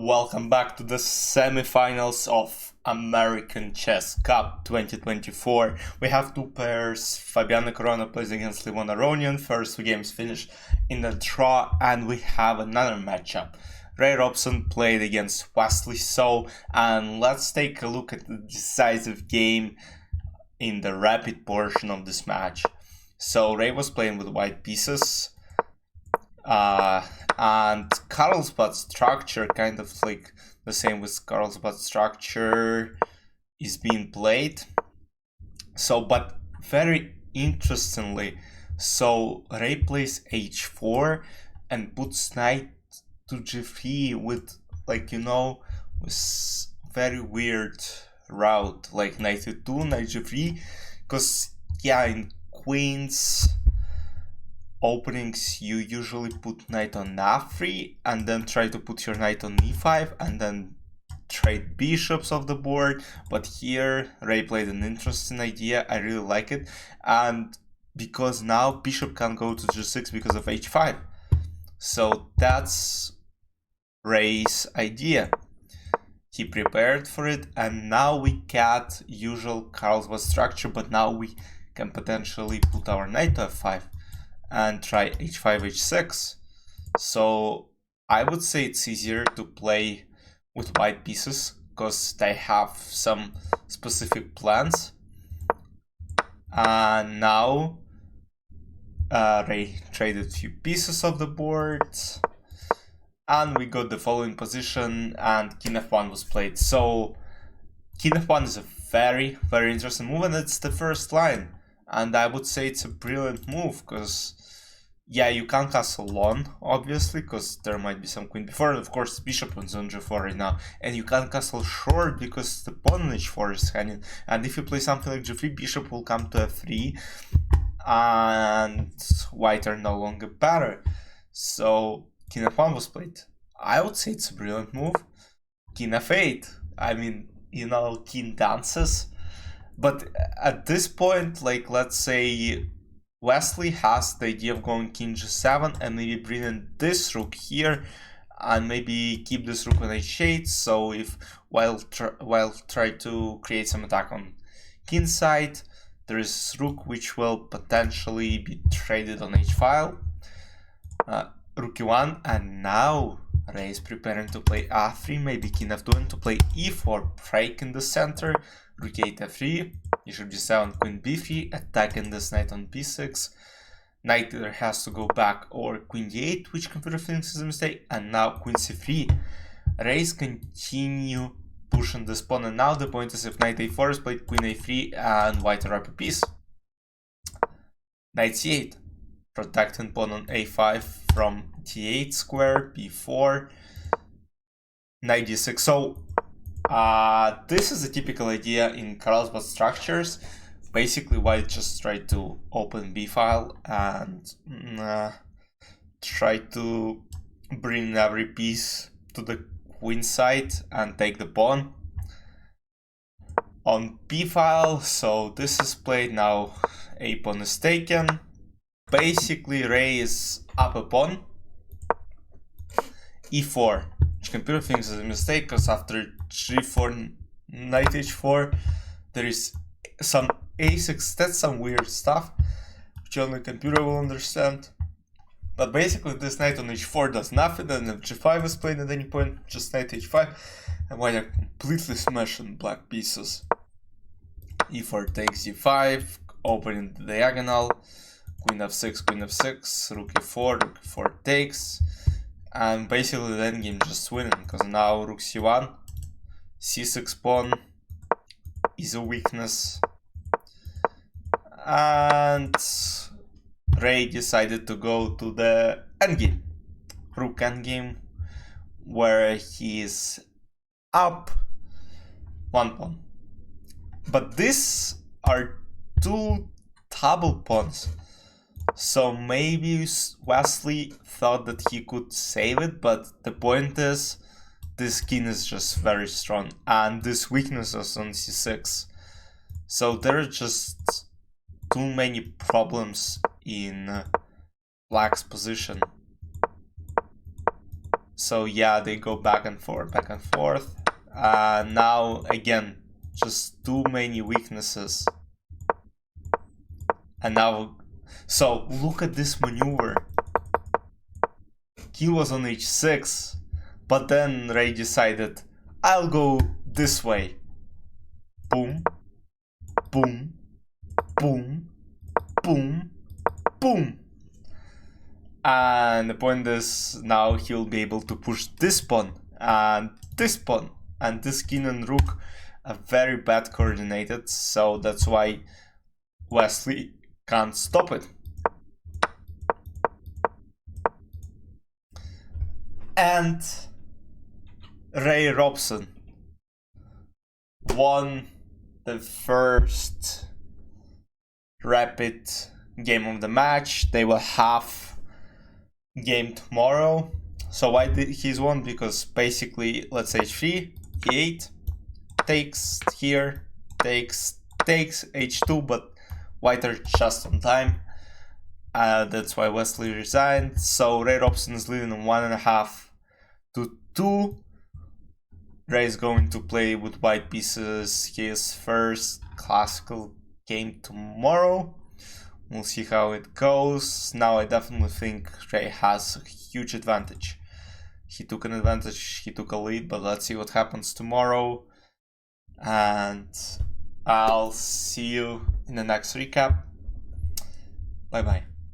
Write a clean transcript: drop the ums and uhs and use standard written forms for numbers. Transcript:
Welcome back to the semifinals of American Chess Cup 2024. We have two pairs. Fabiano Corona plays against Levon Aronian. First two games finished in a draw, and we have another matchup. Ray Robson played against Wesley So, and let's take a look at the decisive game in the rapid portion of this match. So Ray was playing with white pieces. And Carlsbad structure, kind of like the same with Carlsbad structure, is being played. So, but very interestingly, so Ray plays h4 and puts knight to g3 with, like, with very weird route, like knight to2, knight g3, because in queens openings you usually put knight on f3 and then try to put your knight on e5 and then trade bishops off the board. But here Ray played an interesting idea. I really like it, and because now bishop can't go to g6 because of h5, so that's Ray's idea. He prepared for it, and now we get usual Carlsbad structure, but now we can potentially put our knight to f5 and try h5, h6. So I would say it's easier to play with white pieces because they have some specific plans. And now Ray traded a few pieces of the board, and we got the following position, and king f1 was played. So king f1 is a very, very interesting move, and it's the first line. And I would say it's a brilliant move because, you can't castle on, obviously, because there might be some queen before. And of course, bishop is on g4 right now. And you can't castle short because the pawn on h4 is hanging. And if you play something like g3, bishop will come to f3. And white are no longer better. So king f1 was played. I would say it's a brilliant move. King f8. I mean, king dances. But at this point, like, let's say Wesley has the idea of going king g7 and maybe bring in this rook here and maybe keep this rook on h8. So if while try to create some attack on king side, there is rook which will potentially be traded on h-file, rook e1, and now Ray is preparing to play a3, maybe king f2, and to play e4, break in the center, rook 8 f3, bishop g7, queen b3, attacking this knight on b6. Knight either has to go back or queen d8, which computer thinks is a mistake, and now queen c3. Rays continue pushing this pawn, and now the point is if knight a4 is played, queen a3, and white are up a piece. Knight c8, protecting pawn on a5 from d8 square, b4, knight d6. So this is a typical idea in Carlsbad structures. Basically, white just tried to open b-file and try to bring every piece to the queen side and take the pawn on b-file. So this is played now. A pawn is taken. Basically, Ray is up a pawn. e4, which computer thinks is a mistake because after g4, knight h4, there is some a6. That's some weird stuff which only computer will understand. But basically, this knight on h4 does nothing, and if g5 is played at any point, just knight h5, and white are completely smashing black pieces. e4 takes g5, opening the diagonal, queen f6, rook e4, rook e4 takes, and basically the endgame just winning, because now rook c1, c6 pawn is a weakness, and Ray decided to go to the endgame, rook endgame, where he is up one pawn. But these are two double pawns, so maybe Wesley thought that he could save it, but the point is this king is just very strong, and this weakness is on c6. So there are just too many problems in black's position. So yeah, they go back and forth, back and forth. Now again, just too many weaknesses. And now, so look at this maneuver. He was on h6, but then Ray decided, I'll go this way. Boom, boom, boom, boom, boom. And the point is, now he'll be able to push this pawn and this pawn, and this king and rook are very bad coordinated, so that's why Wesley can't stop it. And Ray Robson won the first rapid game of the match. They will have game tomorrow. So why did he's won? Because basically, let's say h3, e8, takes here, takes h2, but white are just on time. That's why Wesley resigned. So Ray Robson is leading 1.5 to 2. Ray is going to play with white pieces his first classical game tomorrow. We'll see how it goes. Now I definitely think Ray has a huge advantage. He took an advantage, he took a lead, but let's see what happens tomorrow. And I'll see you in the next recap. Bye bye.